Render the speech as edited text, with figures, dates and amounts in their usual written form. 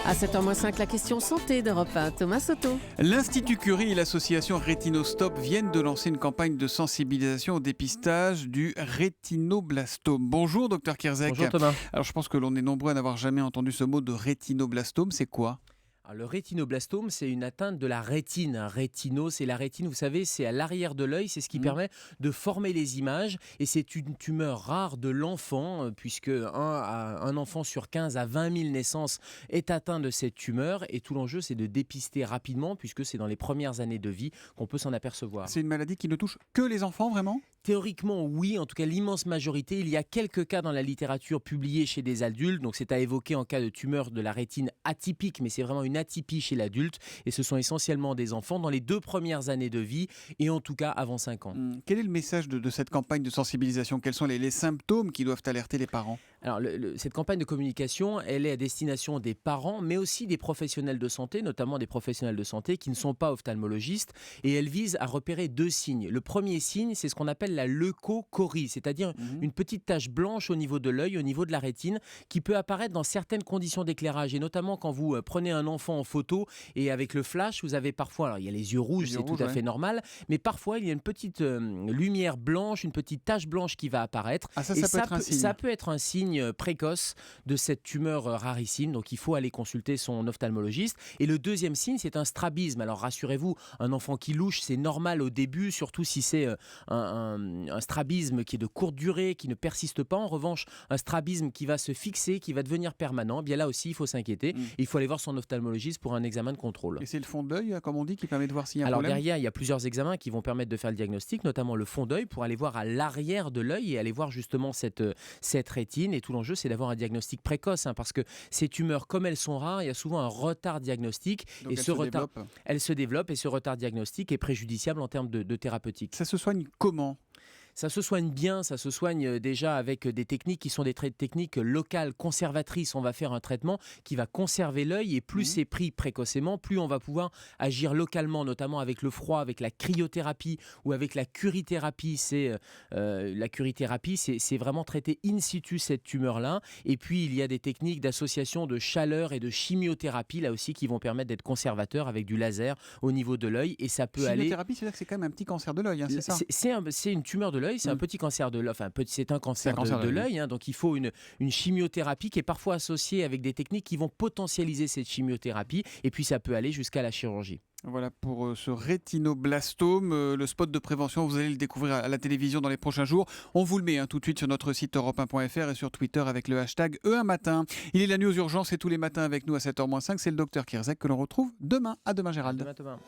À 7h05, la question santé d'Europe 1, Thomas Soto. L'Institut Curie et l'association Rétinostop viennent de lancer une campagne de sensibilisation au dépistage du rétinoblastome. Bonjour docteur Kierzek. Bonjour Thomas. Alors je pense que l'on est nombreux à n'avoir jamais entendu ce mot de rétinoblastome, c'est quoi ? Alors, le rétinoblastome, c'est une atteinte de la rétine. Rétino, c'est la rétine, vous savez, c'est à l'arrière de l'œil, c'est ce qui permet de former les images. Et c'est une tumeur rare de l'enfant, puisque un enfant sur 15 à 20 000 naissances est atteint de cette tumeur. Et tout l'enjeu, c'est de dépister rapidement, puisque c'est dans les premières années de vie qu'on peut s'en apercevoir. C'est une maladie qui ne touche que les enfants, vraiment ? Théoriquement, oui, en tout cas l'immense majorité. Il y a quelques cas dans la littérature publiés chez des adultes, donc c'est à évoquer en cas de tumeur de la rétine atypique, mais c'est vraiment une atypie chez l'adulte, et ce sont essentiellement des enfants dans les 2 premières années de vie, et en tout cas avant 5 ans. Quel est le message de cette campagne de sensibilisation ? Quels sont les symptômes qui doivent alerter les parents ? Alors, cette campagne de communication, elle est à destination des parents, mais aussi des professionnels de santé, notamment des professionnels de santé qui ne sont pas ophtalmologistes, et elle vise à repérer 2 signes. Le premier signe, c'est ce qu'on appelle la leucocorie, c'est-à-dire une petite tache blanche au niveau de l'œil, au niveau de la rétine, qui peut apparaître dans certaines conditions d'éclairage, et notamment quand vous prenez un enfant en photo, et avec le flash, vous avez parfois, alors il y a les yeux rouges, c'est tout à fait normal, mais parfois il y a une petite lumière blanche, une petite tache blanche qui va apparaître. Ah, ça peut être un signe. Ça peut être un signe précoce de cette tumeur rarissime, donc il faut aller consulter son ophtalmologiste. Et le deuxième signe, c'est un strabisme. Alors rassurez-vous, un enfant qui louche, c'est normal au début, surtout si c'est un strabisme qui est de courte durée, qui ne persiste pas. En revanche, un strabisme qui va se fixer, qui va devenir permanent, bien là aussi, il faut s'inquiéter. Il faut aller voir son ophtalmologiste pour un examen de contrôle. Et c'est le fond d'œil, comme on dit, qui permet de voir s'il y a un Alors problème ? derrière, il y a plusieurs examens qui vont permettre de faire le diagnostic, notamment le fond d'œil, pour aller voir à l'arrière de l'œil et aller voir justement cette rétine. Et tout l'enjeu, c'est d'avoir un diagnostic précoce, parce que ces tumeurs, comme elles sont rares, il y a souvent un retard diagnostique. Donc et elle se développe, et ce retard diagnostique est préjudiciable en termes de thérapeutique. Ça se soigne comment ? Ça se soigne bien, ça se soigne déjà avec des techniques qui sont des techniques locales, conservatrices. On va faire un traitement qui va conserver l'œil, et plus c'est pris précocement, plus on va pouvoir agir localement, notamment avec le froid, avec la cryothérapie ou avec la curithérapie. La curithérapie, c'est vraiment traiter in situ cette tumeur-là. Et puis il y a des techniques d'association de chaleur et de chimiothérapie, là aussi, qui vont permettre d'être conservateurs avec du laser au niveau de l'œil. Et ça peut aller... Chimiothérapie, c'est-à-dire que c'est quand même un petit cancer de l'œil, c'est ça ? C'est une tumeur de l'œil, c'est un petit cancer de l'œil, c'est un cancer de l'œil, donc il faut une chimiothérapie qui est parfois associée avec des techniques qui vont potentialiser cette chimiothérapie, et puis ça peut aller jusqu'à la chirurgie. Voilà pour ce rétinoblastome, le spot de prévention, vous allez le découvrir à la télévision dans les prochains jours. On vous le met tout de suite sur notre site europe1.fr et sur Twitter avec le hashtag E1matin. Il est la News Urgence et tous les matins avec nous à 7h-5, c'est le docteur Kierzek que l'on retrouve demain. À demain Gérald. À demain Thomas.